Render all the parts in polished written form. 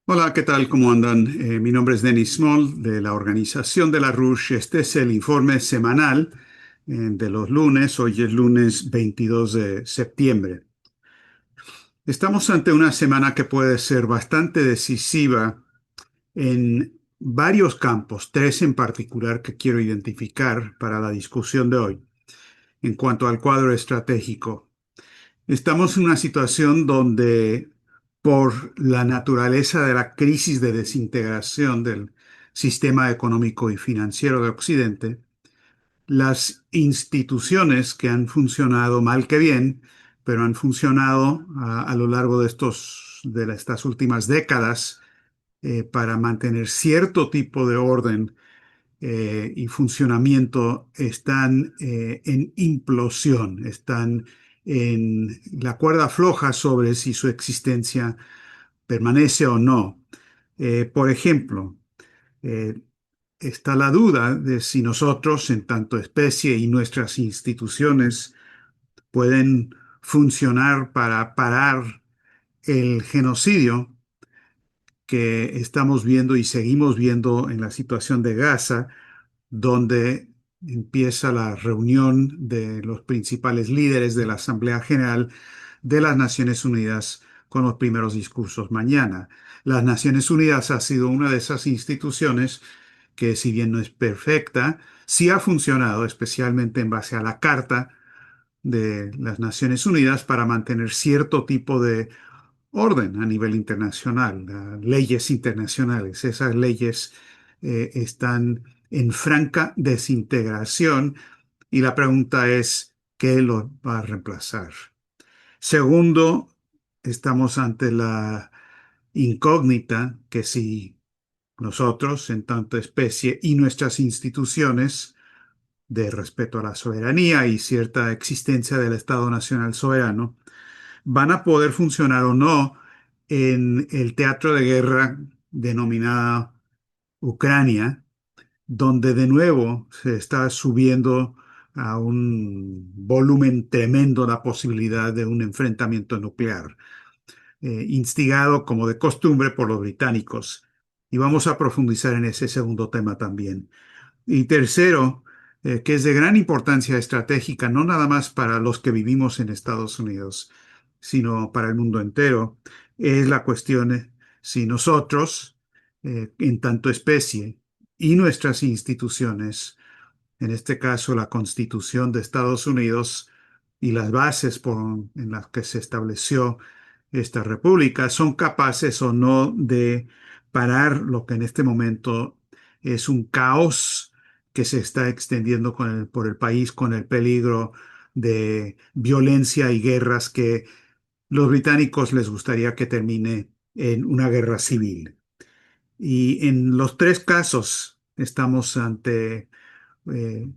Hola, ¿qué tal? ¿Cómo andan? Mi nombre es Denis Small de la Organización de la RUSH. Este es el informe semanal de los lunes. Hoy es lunes 22 de septiembre. Estamos ante una semana que puede ser bastante decisiva en varios campos, tres en particular que quiero identificar para la discusión de hoy. En cuanto al cuadro estratégico, estamos en una situación donde, por la naturaleza de la crisis de desintegración del sistema económico y financiero de Occidente, las instituciones que han funcionado mal que bien, pero han funcionado a lo largo de estas últimas décadas para mantener cierto tipo de orden y funcionamiento, están en implosión, están en la cuerda floja sobre si su existencia permanece o no. Por ejemplo, eh, está la duda de si nosotros, en tanto especie, y nuestras instituciones pueden funcionar para parar el genocidio que estamos viendo y seguimos viendo en la situación de Gaza, donde empieza la reunión de los principales líderes de la Asamblea General de las Naciones Unidas con los primeros discursos mañana. Las Naciones Unidas ha sido una de esas instituciones que, si bien no es perfecta, sí ha funcionado, especialmente en base a la Carta de las Naciones Unidas, para mantener cierto tipo de orden a nivel internacional, leyes internacionales. Esas leyes están en franca desintegración y la pregunta es, ¿qué lo va a reemplazar? Segundo, estamos ante la incógnita que si nosotros, en tanto especie, y nuestras instituciones de respeto a la soberanía y cierta existencia del Estado Nacional soberano, van a poder funcionar o no en el teatro de guerra denominada Ucrania, donde de nuevo se está subiendo a un volumen tremendo la posibilidad de un enfrentamiento nuclear, instigado como de costumbre por los británicos. Y vamos a profundizar en ese segundo tema también. Y tercero, que es de gran importancia estratégica, no nada más para los que vivimos en Estados Unidos, sino para el mundo entero, es la cuestión si nosotros, en tanto especie, y nuestras instituciones, en este caso la Constitución de Estados Unidos y las bases en las que se estableció esta república, son capaces o no de parar lo que en este momento es un caos que se está extendiendo por el país, con el peligro de violencia y guerras que los británicos les gustaría que termine en una guerra civil. Y en los tres casos estamos ante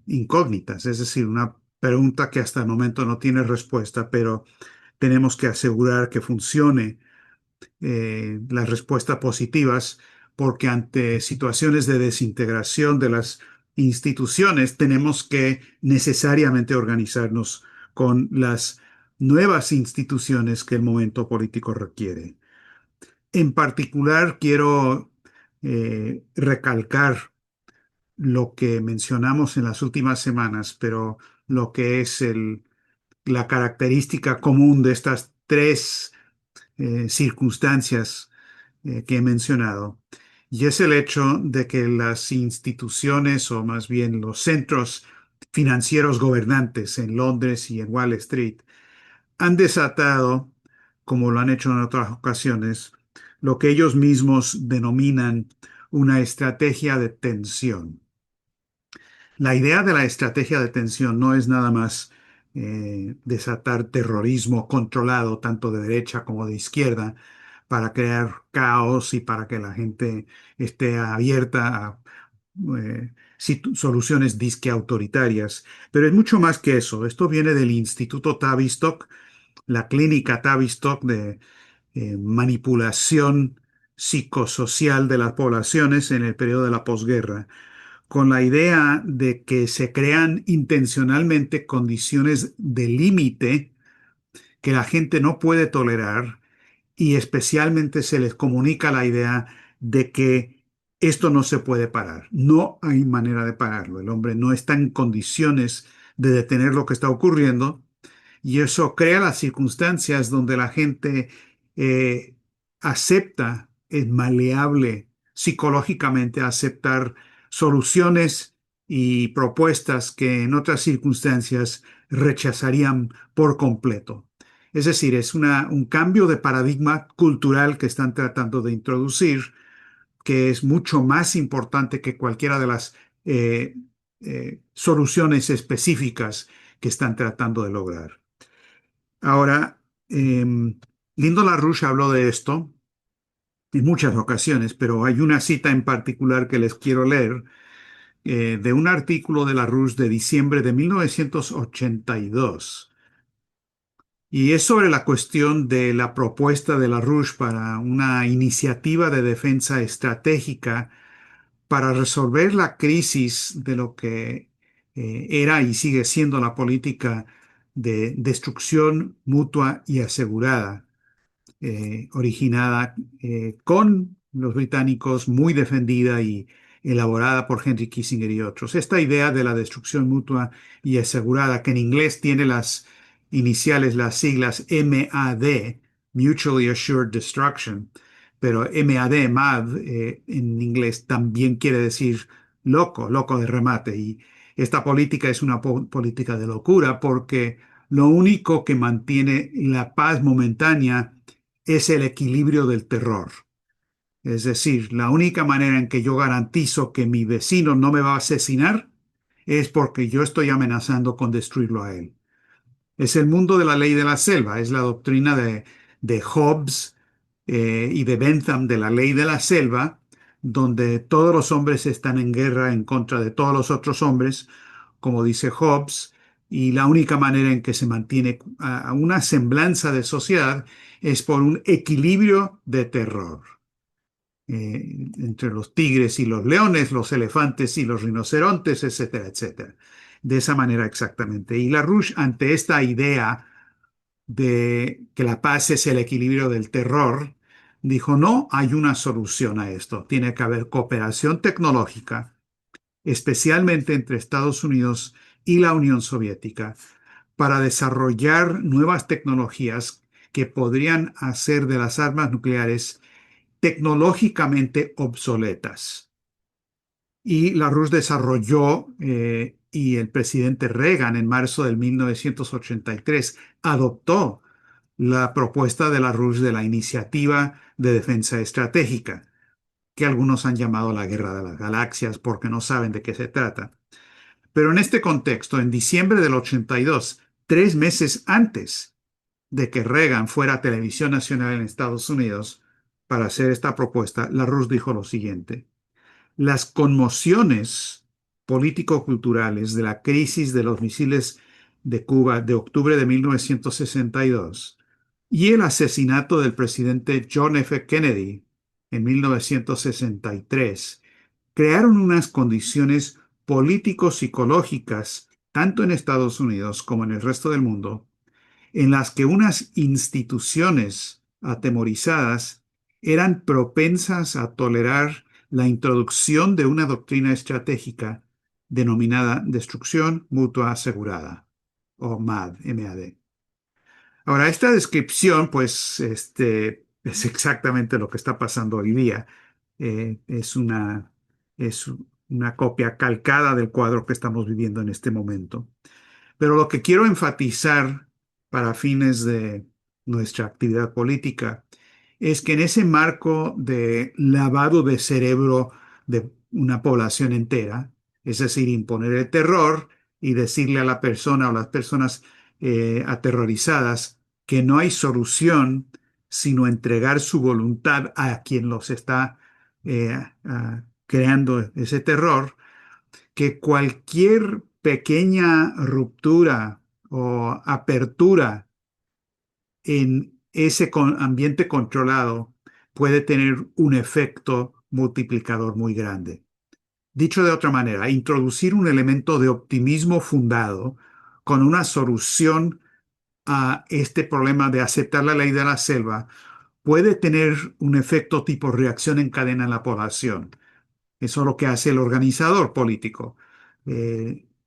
incógnitas, es decir, una pregunta que hasta el momento no tiene respuesta, pero tenemos que asegurar que funcione las respuestas positivas, porque ante situaciones de desintegración de las instituciones tenemos que necesariamente organizarnos con las nuevas instituciones que el momento político requiere. En particular, quiero recalcar lo que mencionamos en las últimas semanas, pero lo que es la característica común de estas tres circunstancias que he mencionado, y es el hecho de que las instituciones, o más bien los centros financieros gobernantes en Londres y en Wall Street, han desatado, como lo han hecho en otras ocasiones, lo que ellos mismos denominan una estrategia de tensión. La idea de la estrategia de tensión no es nada más desatar terrorismo controlado, tanto de derecha como de izquierda, para crear caos y para que la gente esté abierta a soluciones disque autoritarias. Pero es mucho más que eso. Esto viene del Instituto Tavistock, la clínica Tavistock de manipulación psicosocial de las poblaciones en el periodo de la posguerra, con la idea de que se crean intencionalmente condiciones de límite que la gente no puede tolerar y especialmente se les comunica la idea de que esto no se puede parar. No hay manera de pararlo. El hombre no está en condiciones de detener lo que está ocurriendo y eso crea las circunstancias donde la gente eh, acepta, es maleable psicológicamente a aceptar soluciones y propuestas que en otras circunstancias rechazarían por completo. Es decir, es un cambio de paradigma cultural que están tratando de introducir, que es mucho más importante que cualquiera de las soluciones específicas que están tratando de lograr. Ahora, Lindo LaRouche habló de esto en muchas ocasiones, pero hay una cita en particular que les quiero leer de un artículo de LaRouche de diciembre de 1982. Y es sobre la cuestión de la propuesta de LaRouche para una iniciativa de defensa estratégica para resolver la crisis de lo que era y sigue siendo la política de destrucción mutua y asegurada originada con los británicos, muy defendida y elaborada por Henry Kissinger y otros. Esta idea de la destrucción mutua y asegurada, que en inglés tiene las iniciales, las siglas MAD, Mutually Assured Destruction, pero MAD, en inglés también quiere decir loco, loco de remate. Y esta política es una política de locura porque lo único que mantiene la paz momentánea es el equilibrio del terror. Es decir, la única manera en que yo garantizo que mi vecino no me va a asesinar es porque yo estoy amenazando con destruirlo a él. Es el mundo de la ley de la selva, es la doctrina de Hobbes y de Bentham de la ley de la selva, donde todos los hombres están en guerra en contra de todos los otros hombres, como dice Hobbes, y la única manera en que se mantiene a una semblanza de sociedad es por un equilibrio de terror entre los tigres y los leones, los elefantes y los rinocerontes, etcétera, etcétera. De esa manera exactamente. Y LaRouche, ante esta idea de que la paz es el equilibrio del terror, dijo, no hay una solución a esto. Tiene que haber cooperación tecnológica, especialmente entre Estados Unidos y la Unión Soviética, para desarrollar nuevas tecnologías que podrían hacer de las armas nucleares tecnológicamente obsoletas. Y LaRouche desarrolló, y el presidente Reagan en marzo de 1983 adoptó la propuesta de LaRouche de la Iniciativa de Defensa Estratégica, que algunos han llamado la Guerra de las Galaxias porque no saben de qué se trata. Pero en este contexto, en diciembre del 82, 3 meses antes de que Reagan fuera a Televisión Nacional en Estados Unidos para hacer esta propuesta, LaRouche dijo lo siguiente: las conmociones político-culturales de la crisis de los misiles de Cuba de octubre de 1962 y el asesinato del presidente John F. Kennedy en 1963 crearon unas condiciones político-psicológicas, tanto en Estados Unidos como en el resto del mundo, en las que unas instituciones atemorizadas eran propensas a tolerar la introducción de una doctrina estratégica denominada destrucción mutua asegurada, o MAD. Ahora, esta descripción, pues, es exactamente lo que está pasando hoy día. Es una copia calcada del cuadro que estamos viviendo en este momento. Pero lo que quiero enfatizar para fines de nuestra actividad política es que en ese marco de lavado de cerebro de una población entera, es decir, imponer el terror y decirle a la persona o las personas aterrorizadas que no hay solución sino entregar su voluntad a quien los está creando ese terror, que cualquier pequeña ruptura o apertura en ese ambiente controlado puede tener un efecto multiplicador muy grande. Dicho de otra manera, introducir un elemento de optimismo fundado con una solución a este problema de aceptar la ley de la selva puede tener un efecto tipo reacción en cadena en la población. Eso es lo que hace el organizador político.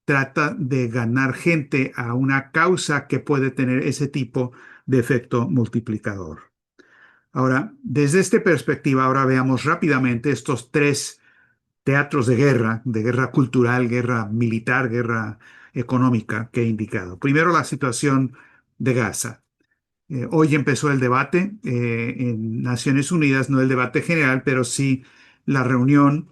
Trata de ganar gente a una causa que puede tener ese tipo de efecto multiplicador. Ahora, desde esta perspectiva, ahora veamos rápidamente estos tres teatros de guerra cultural, guerra militar, guerra económica que he indicado. Primero, la situación de Gaza. Hoy empezó el debate en Naciones Unidas, no el debate general, pero sí la reunión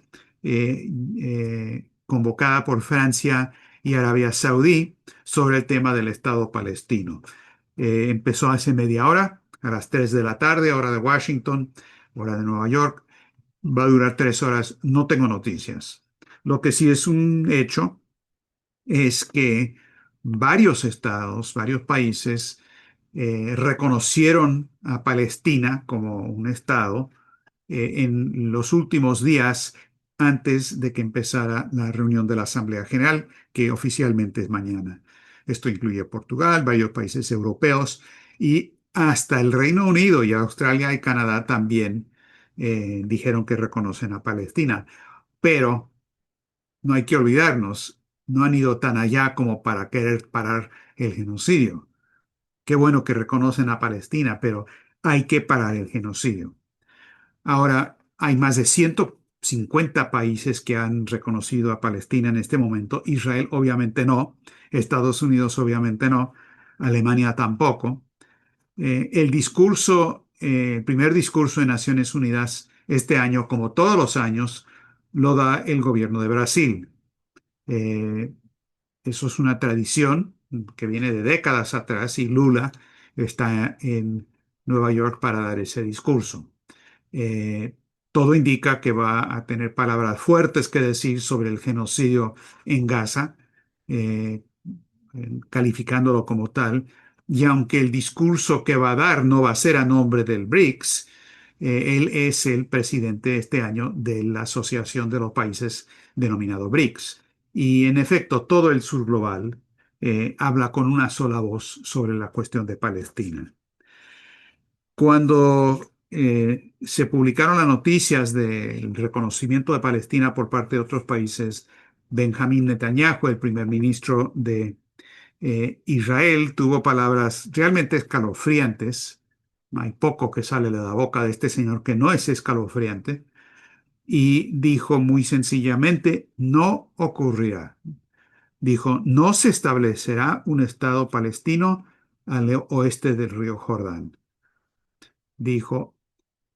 convocada por Francia y Arabia Saudí sobre el tema del Estado palestino. Empezó hace media hora, a las 3 de la tarde, hora de Washington, hora de Nueva York. Va a durar 3 horas. No tengo noticias. Lo que sí es un hecho es que varios estados, varios países reconocieron a Palestina como un estado en los últimos días antes de que empezara la reunión de la Asamblea General, que oficialmente es mañana. Esto incluye Portugal, varios países europeos y hasta el Reino Unido y Australia y Canadá también dijeron que reconocen a Palestina. Pero no hay que olvidarnos, no han ido tan allá como para querer parar el genocidio. Qué bueno que reconocen a Palestina, pero hay que parar el genocidio. Ahora, hay más de 150 países que han reconocido a Palestina en este momento. Israel obviamente no, Estados Unidos obviamente no, Alemania tampoco. El primer discurso de Naciones Unidas este año, como todos los años, lo da el gobierno de Brasil. Eh, Eso es una tradición que viene de décadas atrás y Lula está en Nueva York para dar ese discurso. Eh, Todo indica que va a tener palabras fuertes que decir sobre el genocidio en Gaza, eh, calificándolo como tal. Y aunque el discurso que va a dar no va a ser a nombre del BRICS, él es el presidente este año de la Asociación de los Países denominado BRICS. Y en efecto, todo el sur global habla con una sola voz sobre la cuestión de Palestina. Cuando se publicaron las noticias del reconocimiento de Palestina por parte de otros países, Benjamín Netanyahu, el primer ministro de Israel, tuvo palabras realmente escalofriantes. Hay poco que sale de la boca de este señor que no es escalofriante. Y dijo muy sencillamente, no ocurrirá. Dijo, no se establecerá un Estado palestino al oeste del río Jordán. Dijo,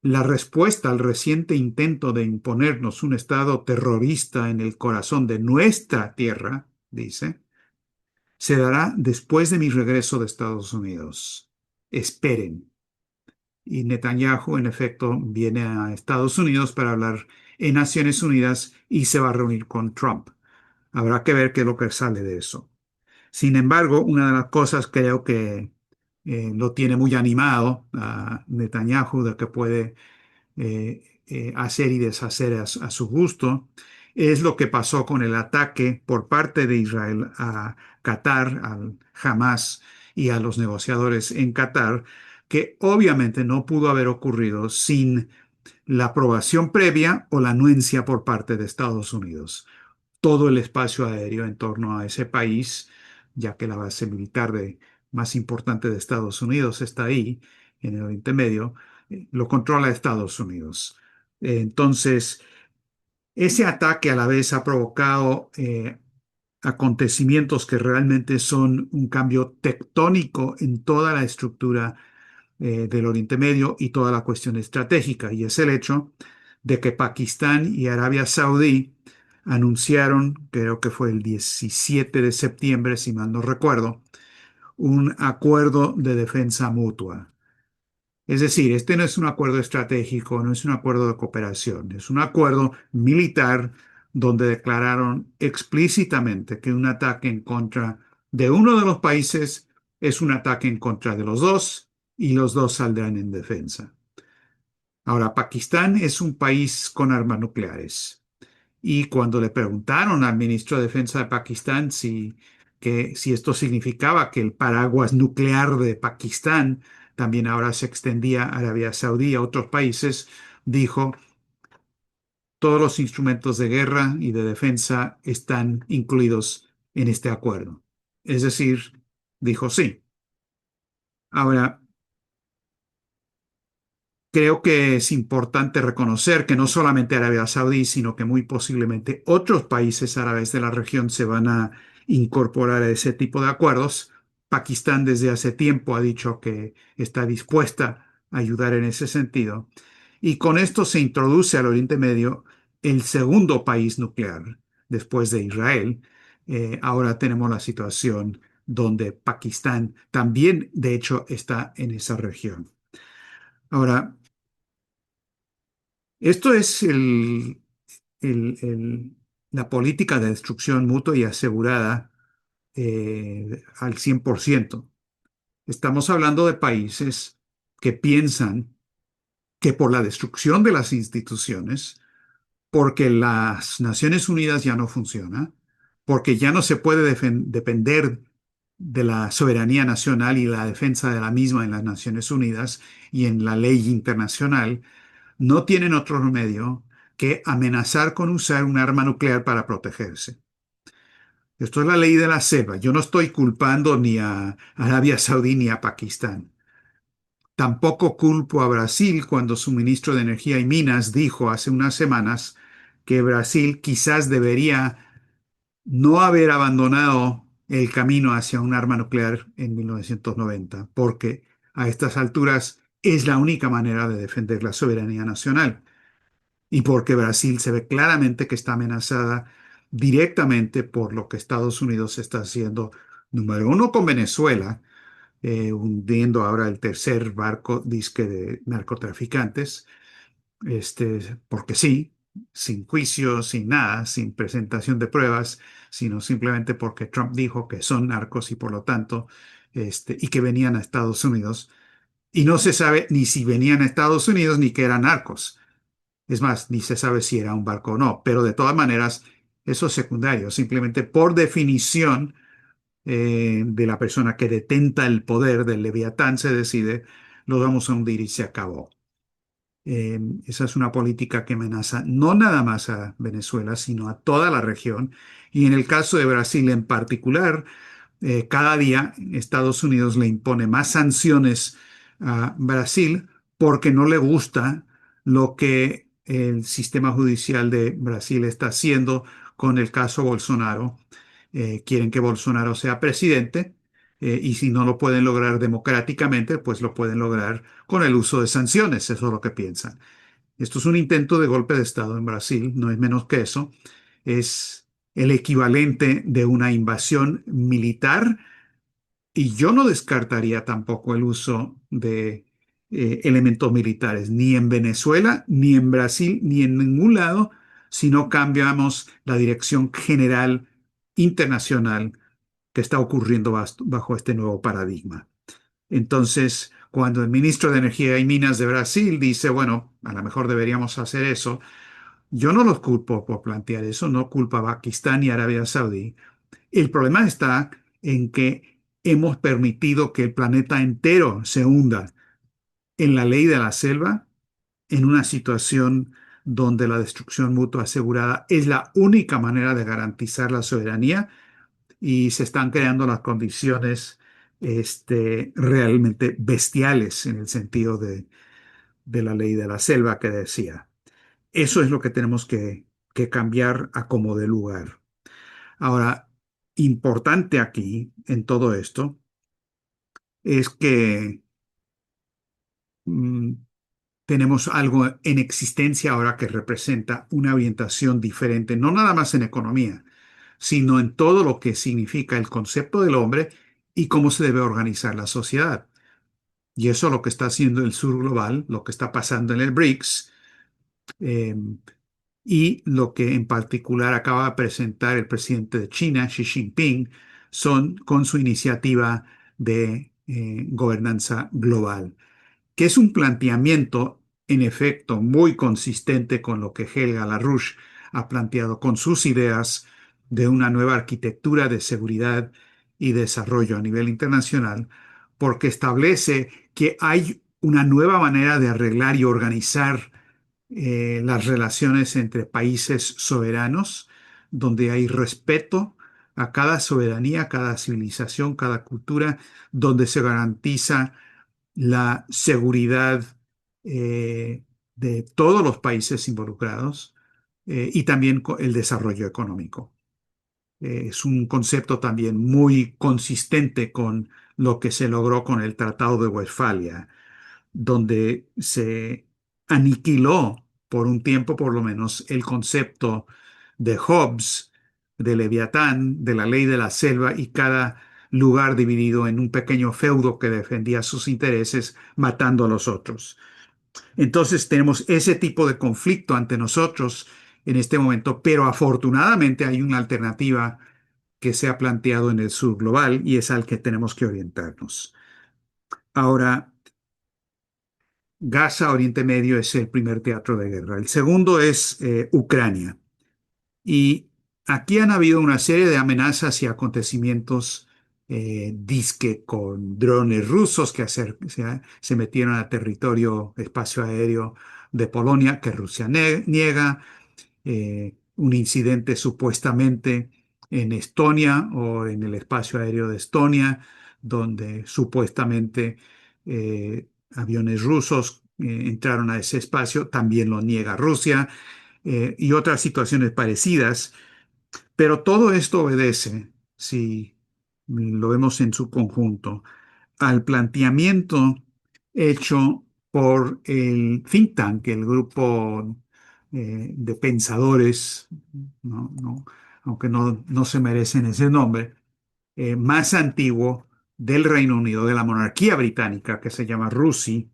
la respuesta al reciente intento de imponernos un Estado terrorista en el corazón de nuestra tierra, dice, se dará después de mi regreso de Estados Unidos. Esperen. Y Netanyahu, en efecto, viene a Estados Unidos para hablar en Naciones Unidas y se va a reunir con Trump. Habrá que ver qué es lo que sale de eso. Sin embargo, una de las cosas creo que lo tiene muy animado a Netanyahu de que puede hacer y deshacer a su gusto, es lo que pasó con el ataque por parte de Israel a Qatar, al Hamas y a los negociadores en Qatar, que obviamente no pudo haber ocurrido sin la aprobación previa o la anuencia por parte de Estados Unidos. Todo el espacio aéreo en torno a ese país, ya que la base militar más importante de Estados Unidos está ahí, en el Oriente Medio, lo controla Estados Unidos. Entonces, ese ataque a la vez ha provocado acontecimientos que realmente son un cambio tectónico en toda la estructura del Oriente Medio y toda la cuestión estratégica, y es el hecho de que Pakistán y Arabia Saudí anunciaron, creo que fue el 17 de septiembre, si mal no recuerdo, un acuerdo de defensa mutua. Es decir, este no es un acuerdo estratégico, no es un acuerdo de cooperación, es un acuerdo militar donde declararon explícitamente que un ataque en contra de uno de los países es un ataque en contra de los dos y los dos saldrán en defensa. Ahora, Pakistán es un país con armas nucleares y cuando le preguntaron al ministro de Defensa de Pakistán si esto significaba que el paraguas nuclear de Pakistán también ahora se extendía a Arabia Saudí y a otros países, dijo, todos los instrumentos de guerra y de defensa están incluidos en este acuerdo. Es decir, dijo sí. Ahora, creo que es importante reconocer que no solamente Arabia Saudí, sino que muy posiblemente otros países árabes de la región se van a incorporar a ese tipo de acuerdos. Pakistán desde hace tiempo ha dicho que está dispuesta a ayudar en ese sentido. Y con esto se introduce al Oriente Medio el segundo país nuclear después de Israel. Ahora tenemos la situación donde Pakistán también, de hecho, está en esa región. Ahora, esto es el- el- la política de destrucción mutua y asegurada al 100%. Estamos hablando de países que piensan que por la destrucción de las instituciones, porque las Naciones Unidas ya no funciona, porque ya no se puede depender de la soberanía nacional y la defensa de la misma en las Naciones Unidas y en la ley internacional, no tienen otro remedio que amenazar con usar un arma nuclear para protegerse. Esto es la ley de la selva. Yo no estoy culpando ni a Arabia Saudí ni a Pakistán. Tampoco culpo a Brasil cuando su ministro de Energía y Minas dijo hace unas semanas que Brasil quizás debería no haber abandonado el camino hacia un arma nuclear en 1990, porque a estas alturas es la única manera de defender la soberanía nacional. Y porque Brasil se ve claramente que está amenazada directamente por lo que Estados Unidos está haciendo, número uno, con Venezuela, hundiendo ahora el tercer barco disque de narcotraficantes, porque sí, sin juicio, sin nada, sin presentación de pruebas, sino simplemente porque Trump dijo que son narcos y por lo tanto, y que venían a Estados Unidos. Y no se sabe ni si venían a Estados Unidos ni que eran narcos. Es más, ni se sabe si era un barco o no, pero de todas maneras, eso es secundario. Simplemente por definición de la persona que detenta el poder del Leviatán se decide, lo vamos a hundir y se acabó. Esa es una política que amenaza no nada más a Venezuela, sino a toda la región. Y en el caso de Brasil en particular, cada día Estados Unidos le impone más sanciones a Brasil porque no le gusta lo que el sistema judicial de Brasil está haciendo con el caso Bolsonaro. Quieren que Bolsonaro sea presidente y si no lo pueden lograr democráticamente, pues lo pueden lograr con el uso de sanciones. Eso es lo que piensan. Esto es un intento de golpe de Estado en Brasil, no es menos que eso. Es el equivalente de una invasión militar y yo no descartaría tampoco el uso de elementos militares, ni en Venezuela, ni en Brasil, ni en ningún lado, si no cambiamos la dirección general internacional que está ocurriendo bajo este nuevo paradigma. Entonces, cuando el ministro de Energía y Minas de Brasil dice, bueno, a lo mejor deberíamos hacer eso, yo no los culpo por plantear eso, no culpo a Pakistán y Arabia Saudí. El problema está en que hemos permitido que el planeta entero se hunda en la ley de la selva, en una situación donde la destrucción mutua asegurada es la única manera de garantizar la soberanía y se están creando las condiciones realmente bestiales en el sentido de la ley de la selva que decía. Eso es lo que tenemos que cambiar a como de lugar. Ahora, importante aquí en todo esto es que mm, tenemos algo en existencia ahora que representa una orientación diferente, no nada más en economía, sino en todo lo que significa el concepto del hombre y cómo se debe organizar la sociedad. Y eso es lo que está haciendo el sur global, lo que está pasando en el BRICS, eh, y lo que en particular acaba de presentar el presidente de China, Xi Jinping, son con su iniciativa de gobernanza global, que es un planteamiento, en efecto, muy consistente con lo que Helga LaRouche ha planteado con sus ideas de una nueva arquitectura de seguridad y desarrollo a nivel internacional, porque establece que hay una nueva manera de arreglar y organizar las relaciones entre países soberanos, donde hay respeto a cada soberanía, cada civilización, cada cultura, donde se garantiza la seguridad eh, de todos los países involucrados y también el desarrollo económico. Es un concepto también muy consistente con lo que se logró con el Tratado de Westfalia, donde se aniquiló por un tiempo por lo menos el concepto de Hobbes, de Leviatán, de la ley de la selva y cada lugar dividido en un pequeño feudo que defendía sus intereses matando a los otros. Entonces tenemos ese tipo de conflicto ante nosotros en este momento, pero afortunadamente hay una alternativa que se ha planteado en el sur global y es al que tenemos que orientarnos. Ahora, Gaza, Oriente Medio, es el primer teatro de guerra. El segundo es Ucrania. Y aquí han habido una serie de amenazas y acontecimientos, disque con drones rusos que se metieron al territorio espacio aéreo de Polonia, que Rusia niega, un incidente supuestamente en Estonia o en el espacio aéreo de Estonia, donde supuestamente aviones rusos entraron a ese espacio, también lo niega Rusia, y otras situaciones parecidas, pero todo esto obedece, si lo vemos en su conjunto, al planteamiento hecho por el think tank, el grupo de pensadores, aunque no se merecen ese nombre, más antiguo del Reino Unido, de la monarquía británica, que se llama RUSI,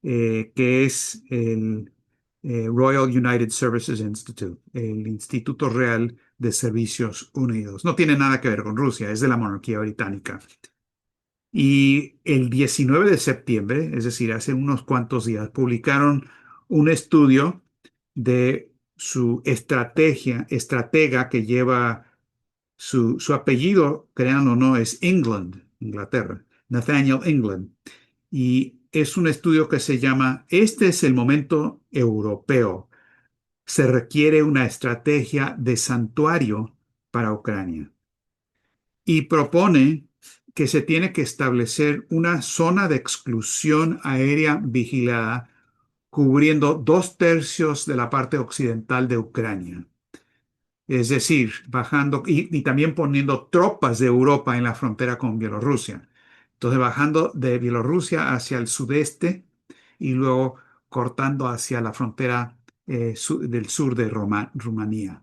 que es el Royal United Services Institute, el Instituto Real de Servicios Unidos. No tiene nada que ver con Rusia, es de la monarquía británica. Y el 19 de septiembre, es decir, hace unos cuantos días, publicaron un estudio de su estratega que lleva su apellido, créanlo o no, es England, Inglaterra, Nathaniel England. Y es un estudio que se llama Este es el momento europeo. Se requiere una estrategia de santuario para Ucrania y propone que se tiene que establecer una zona de exclusión aérea vigilada cubriendo 2/3 de la parte occidental de Ucrania. Es decir, bajando y también poniendo tropas de Europa en la frontera con Bielorrusia. Entonces, bajando de Bielorrusia hacia el sudeste y luego cortando hacia la frontera del sur de Rumanía.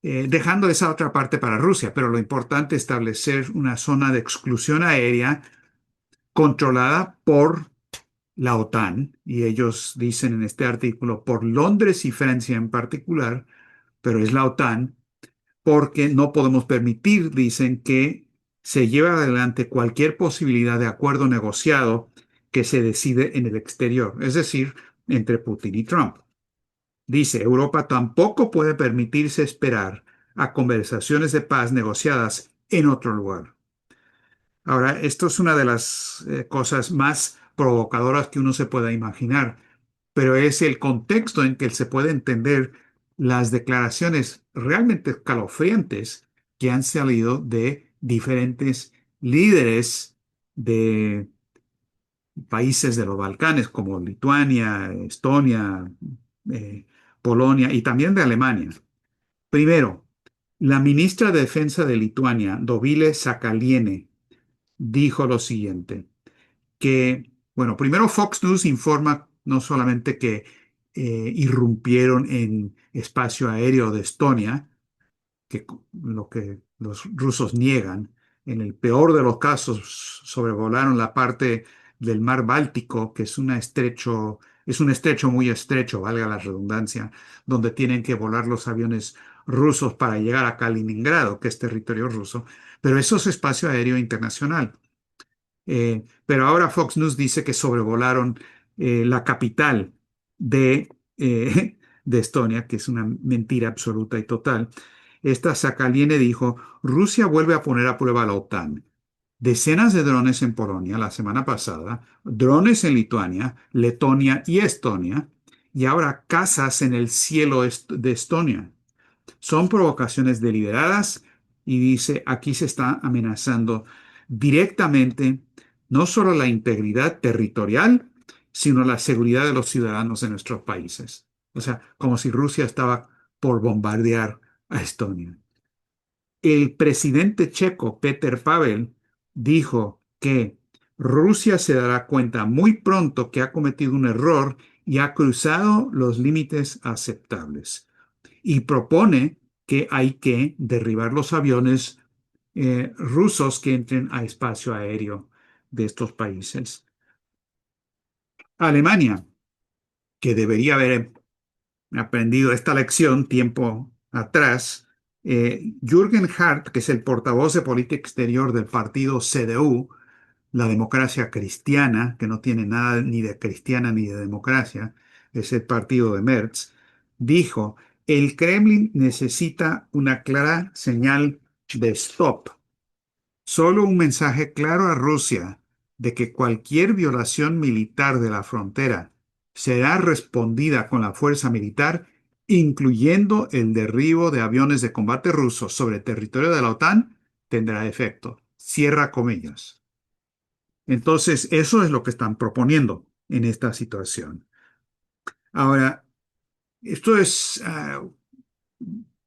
Dejando esa otra parte para Rusia, pero lo importante es establecer una zona de exclusión aérea controlada por la OTAN, y ellos dicen en este artículo, por Londres y Francia en particular, pero es la OTAN, porque no podemos permitir, dicen, que se lleve adelante cualquier posibilidad de acuerdo negociado que se decide en el exterior, es decir, entre Putin y Trump. Dice, Europa tampoco puede permitirse esperar a conversaciones de paz negociadas en otro lugar. Ahora, esto es una de las cosas más provocadoras que uno se pueda imaginar, pero es el contexto en que se puede entender las declaraciones realmente escalofriantes que han salido de diferentes líderes de países de los Balcanes, como Lituania, Estonia, eh, Polonia y también de Alemania. Primero, la ministra de Defensa de Lituania, Dovilė Sakalienė, dijo lo siguiente, que, bueno, primero Fox News informa no solamente que irrumpieron en espacio aéreo de Estonia, lo que los rusos niegan, en el peor de los casos sobrevolaron la parte del mar Báltico, que es un estrecho muy estrecho, valga la redundancia, donde tienen que volar los aviones rusos para llegar a Kaliningrado, que es territorio ruso, pero eso es espacio aéreo internacional. Pero ahora Fox News dice que sobrevolaron la capital de, de Estonia, que es una mentira absoluta y total. Esta Sakaliene dijo, Rusia vuelve a poner a prueba a la OTAN. decenas de drones en Polonia la semana pasada, drones en Lituania, Letonia y Estonia, y ahora cazas en el cielo de Estonia. Son provocaciones deliberadas y dice, aquí se está amenazando directamente no solo la integridad territorial, sino la seguridad de los ciudadanos de nuestros países. O sea, como si Rusia estaba por bombardear a Estonia. El presidente checo, Petr Pavel, dijo que Rusia se dará cuenta muy pronto que ha cometido un error y ha cruzado los límites aceptables y propone que hay que derribar los aviones rusos que entren a espacio aéreo de estos países. Alemania, que debería haber aprendido esta lección tiempo atrás, Jürgen Hart, que es el portavoz de política exterior del partido CDU, la democracia cristiana, que no tiene nada ni de cristiana ni de democracia, es el partido de Merz, dijo, el Kremlin necesita una clara señal de stop, solo un mensaje claro a Rusia de que cualquier violación militar de la frontera será respondida con la fuerza militar, incluyendo el derribo de aviones de combate rusos sobre territorio de la OTAN, tendrá efecto. Cierra comillas. Entonces, eso es lo que están proponiendo en esta situación. Ahora, esto es,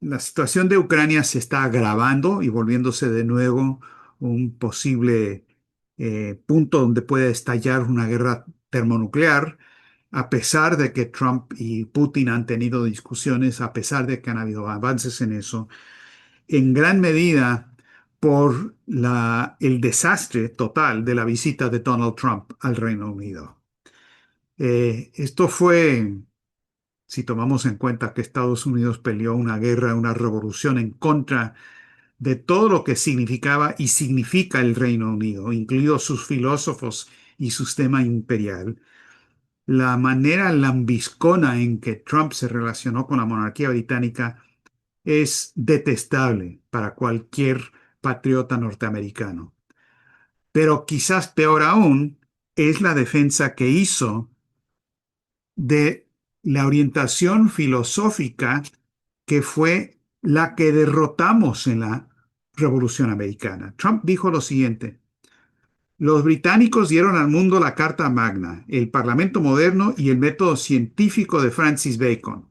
la situación de Ucrania se está agravando y volviéndose de nuevo un posible punto donde puede estallar una guerra termonuclear, a pesar de que Trump y Putin han tenido discusiones, a pesar de que han habido avances en eso, en gran medida por el desastre total de la visita de Donald Trump al Reino Unido. Esto fue, si tomamos en cuenta que Estados Unidos peleó una guerra, una revolución en contra de todo lo que significaba y significa el Reino Unido, incluidos sus filósofos y su sistema imperial, la manera lambiscona en que Trump se relacionó con la monarquía británica es detestable para cualquier patriota norteamericano. Pero quizás peor aún es la defensa que hizo de la orientación filosófica que fue la que derrotamos en la Revolución Americana. Trump dijo lo siguiente: los británicos dieron al mundo la Carta Magna, el Parlamento moderno y el método científico de Francis Bacon.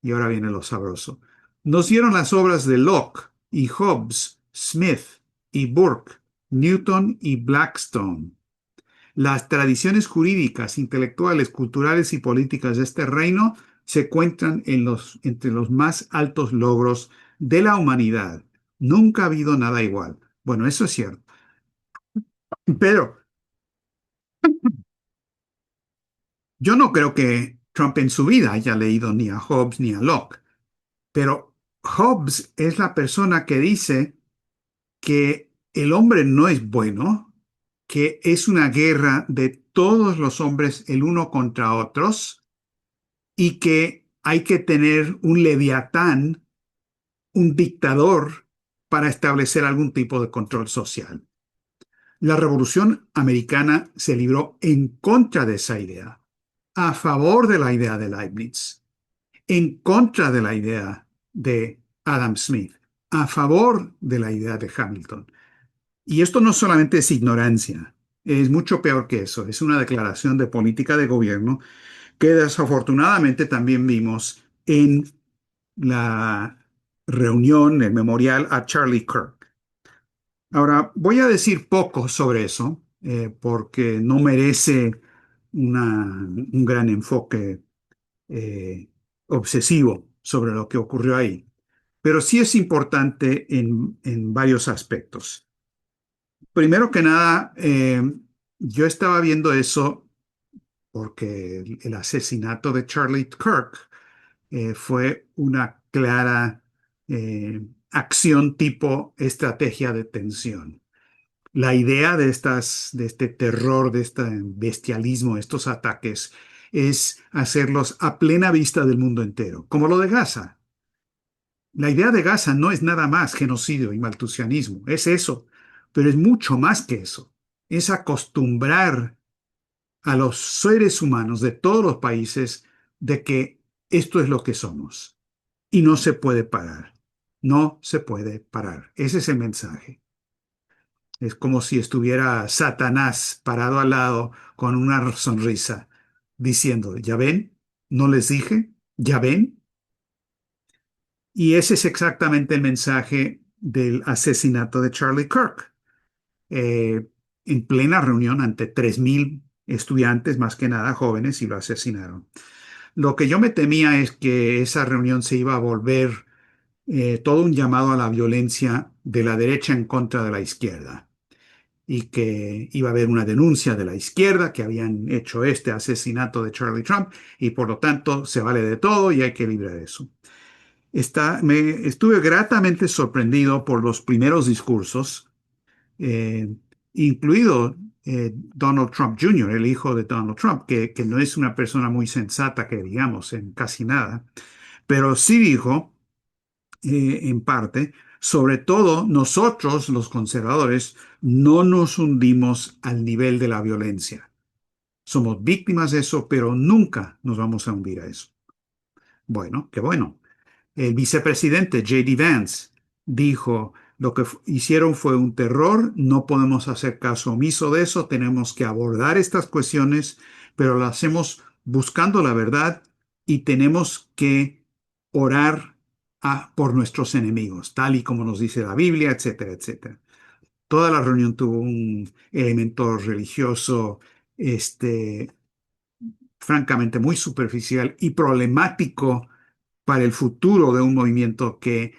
Y ahora viene lo sabroso. Nos dieron las obras de Locke y Hobbes, Smith y Burke, Newton y Blackstone. Las tradiciones jurídicas, intelectuales, culturales y políticas de este reino se encuentran entre los más altos logros de la humanidad. Nunca ha habido nada igual. Bueno, eso es cierto. Pero yo no creo que Trump en su vida haya leído ni a Hobbes ni a Locke. Pero Hobbes es la persona que dice que el hombre no es bueno, que es una guerra de todos los hombres el uno contra otros y que hay que tener un leviatán, un dictador, para establecer algún tipo de control social. La Revolución Americana se libró en contra de esa idea, a favor de la idea de Leibniz, en contra de la idea de Adam Smith, a favor de la idea de Hamilton. Y esto no solamente es ignorancia, es mucho peor que eso, es una declaración de política de gobierno que desafortunadamente también vimos en la reunión, el memorial a Charlie Kirk. Ahora, voy a decir poco sobre eso, porque no merece un gran enfoque eh, obsesivo sobre lo que ocurrió ahí, pero sí es importante en varios aspectos. Primero que nada, yo estaba viendo eso porque el asesinato de Charlie Kirk fue una clara acción tipo estrategia de tensión. La idea de este terror, de este bestialismo, estos ataques, es hacerlos a plena vista del mundo entero, como lo de Gaza. La idea de Gaza no es nada más genocidio y maltusianismo, es eso, pero es mucho más que eso. Es acostumbrar a los seres humanos de todos los países de que esto es lo que somos y no se puede parar. No se puede parar. Ese es el mensaje. Es como si estuviera Satanás parado al lado con una sonrisa, diciendo, ¿ya ven? ¿No les dije? ¿Ya ven? Y ese es exactamente el mensaje del asesinato de Charlie Kirk. En plena reunión ante 3.000 estudiantes, más que nada jóvenes, y lo asesinaron. Lo que yo me temía es que esa reunión se iba a volver todo un llamado a la violencia de la derecha en contra de la izquierda y que iba a haber una denuncia de la izquierda que habían hecho este asesinato de Charlie Trump y por lo tanto se vale de todo y hay que librar eso. Estuve gratamente sorprendido por los primeros discursos, eh, incluido Donald Trump Jr., el hijo de Donald Trump, que no es una persona muy sensata que digamos en casi nada, pero sí dijo, en parte, sobre todo nosotros, los conservadores, no nos hundimos al nivel de la violencia. Somos víctimas de eso, pero nunca nos vamos a hundir a eso. Bueno, qué bueno. El vicepresidente J.D. Vance dijo, lo que hicieron fue un terror, no podemos hacer caso omiso de eso, tenemos que abordar estas cuestiones, pero lo hacemos buscando la verdad y tenemos que orar por nuestros enemigos, tal y como nos dice la Biblia, etcétera, etcétera. Toda la reunión tuvo un elemento religioso, este, francamente muy superficial y problemático para el futuro de un movimiento que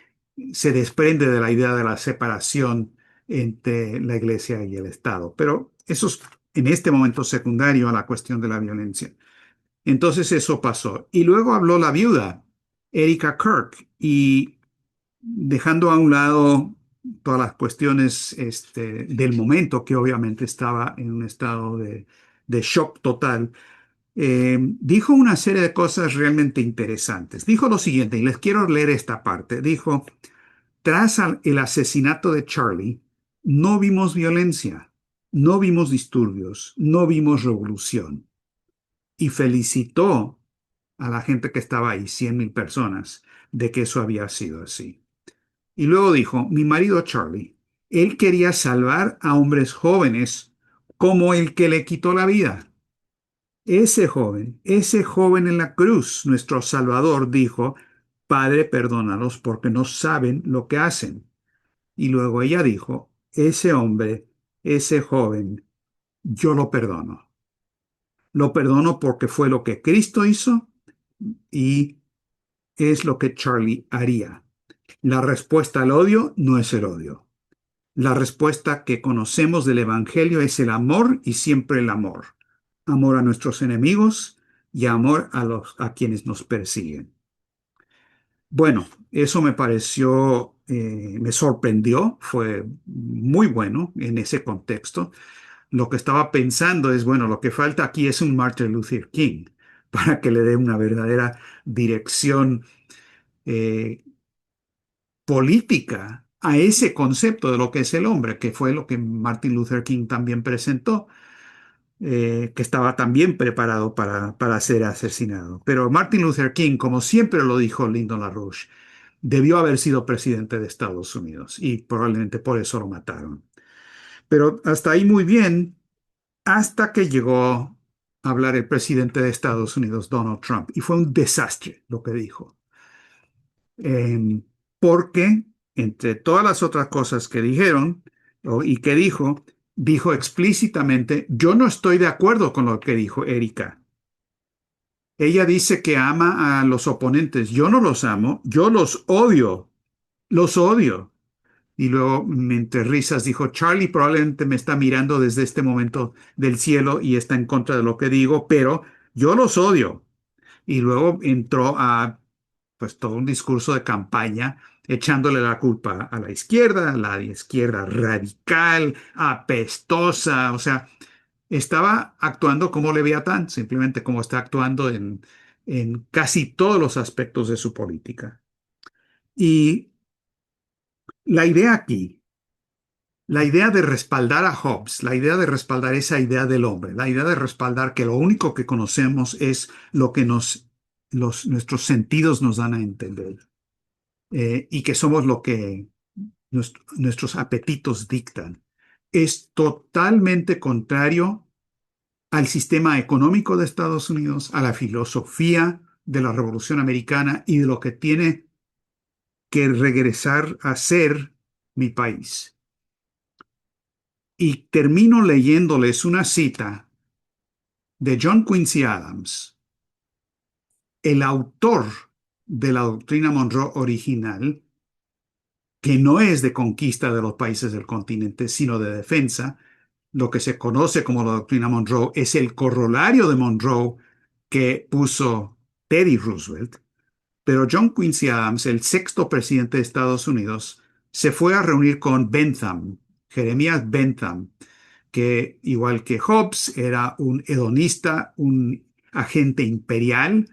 se desprende de la idea de la separación entre la iglesia y el Estado. Pero eso es en este momento secundario a la cuestión de la violencia. Entonces eso pasó. Y luego habló la viuda, Erika Kirk, y dejando a un lado todas las cuestiones del momento, que obviamente estaba en un estado de shock total, dijo una serie de cosas realmente interesantes. Dijo lo siguiente, y les quiero leer esta parte. Dijo, tras el asesinato de Charlie, no vimos violencia, no vimos disturbios, no vimos revolución. Y felicitó a la gente que estaba ahí, 100.000 personas, de que eso había sido así. Y luego dijo, mi marido Charlie, él quería salvar a hombres jóvenes como el que le quitó la vida. Ese joven en la cruz, nuestro Salvador, dijo, Padre, perdónalos porque no saben lo que hacen. Y luego ella dijo, ese hombre, ese joven, yo lo perdono. Lo perdono porque fue lo que Cristo hizo y es lo que Charlie haría. La respuesta al odio no es el odio. La respuesta que conocemos del Evangelio es el amor y siempre el amor. Amor a nuestros enemigos y amor a quienes nos persiguen. Bueno, eso me pareció, me sorprendió, fue muy bueno en ese contexto. Lo que estaba pensando es, bueno, lo que falta aquí es un Martin Luther King para que le dé una verdadera dirección eh, política a ese concepto de lo que es el hombre, que fue lo que Martin Luther King también presentó, que estaba también preparado para ser asesinado. Pero Martin Luther King, como siempre lo dijo Lyndon LaRouche, debió haber sido presidente de Estados Unidos y probablemente por eso lo mataron. Pero hasta ahí muy bien, hasta que llegó a hablar el presidente de Estados Unidos, Donald Trump, y fue un desastre lo que dijo. Eh, Porque, entre todas las otras cosas que dijeron y que dijo, dijo explícitamente, yo no estoy de acuerdo con lo que dijo Erika. Ella dice que ama a los oponentes. Yo no los amo, yo los odio, los odio. Y luego, entre risas, dijo, Charlie probablemente me está mirando desde este momento del cielo y está en contra de lo que digo, pero yo los odio. Y luego entró a pues todo un discurso de campaña echándole la culpa a la izquierda radical, apestosa, o sea, estaba actuando como Leviatán, simplemente como está actuando en casi todos los aspectos de su política. Y la idea aquí La idea de respaldar a Hobbes, la idea de respaldar esa idea del hombre, la idea de respaldar que lo único que conocemos es lo que nuestros sentidos nos dan a entender, y que somos lo que nuestros apetitos dictan, es totalmente contrario al sistema económico de Estados Unidos, a la filosofía de la Revolución Americana y de lo que tiene que regresar a ser mi país. Y termino leyéndoles una cita de John Quincy Adams, el autor de la doctrina Monroe original, que no es de conquista de los países del continente, sino de defensa. Lo que se conoce como la doctrina Monroe es el corolario de Monroe que puso Teddy Roosevelt. Pero John Quincy Adams, el sexto presidente de Estados Unidos, se fue a reunir con Bentham, Jeremías Bentham, que igual que Hobbes era un hedonista, un agente imperial,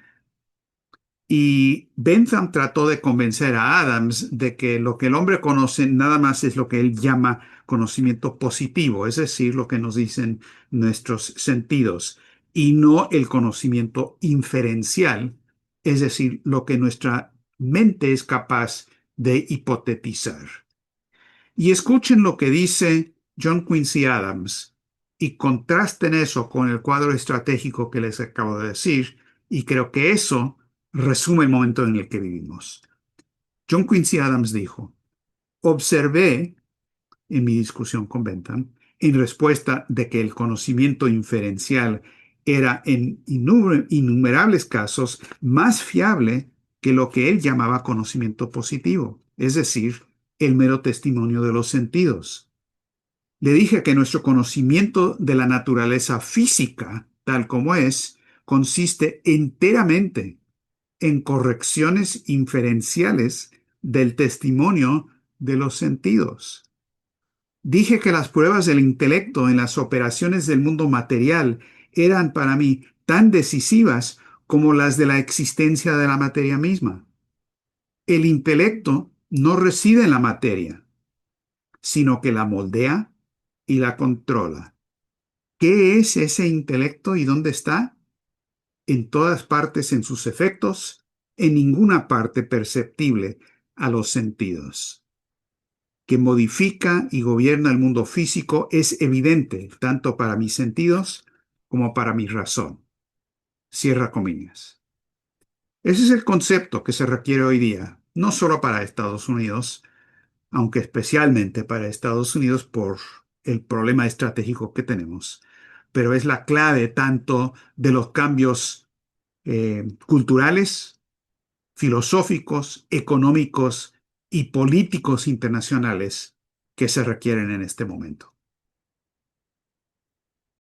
y Bentham trató de convencer a Adams de que lo que el hombre conoce nada más es lo que él llama conocimiento positivo, es decir, lo que nos dicen nuestros sentidos, y no el conocimiento inferencial, es decir, lo que nuestra mente es capaz de hipotetizar. Y escuchen lo que dice John Quincy Adams y contrasten eso con el cuadro estratégico que les acabo de decir, y creo que eso resume el momento en el que vivimos. John Quincy Adams dijo: observé en mi discusión con Bentham, en respuesta de que el conocimiento inferencial era en innumerables casos más fiable que lo que él llamaba conocimiento positivo, es decir, el mero testimonio de los sentidos. Le dije que nuestro conocimiento de la naturaleza física, tal como es, consiste enteramente en correcciones inferenciales del testimonio de los sentidos. Dije que las pruebas del intelecto en las operaciones del mundo material eran para mí tan decisivas como las de la existencia de la materia misma. El intelecto no reside en la materia, sino que la moldea y la controla. ¿Qué es ese intelecto y dónde está? En todas partes en sus efectos, en ninguna parte perceptible a los sentidos. Que modifica y gobierna el mundo físico es evidente tanto para mis sentidos como para mi razón. Cierra comillas. Ese es el concepto que se requiere hoy día, no solo para Estados Unidos, aunque especialmente para Estados Unidos por el problema estratégico que tenemos, pero es la clave tanto de los cambios culturales, filosóficos, económicos y políticos internacionales que se requieren en este momento.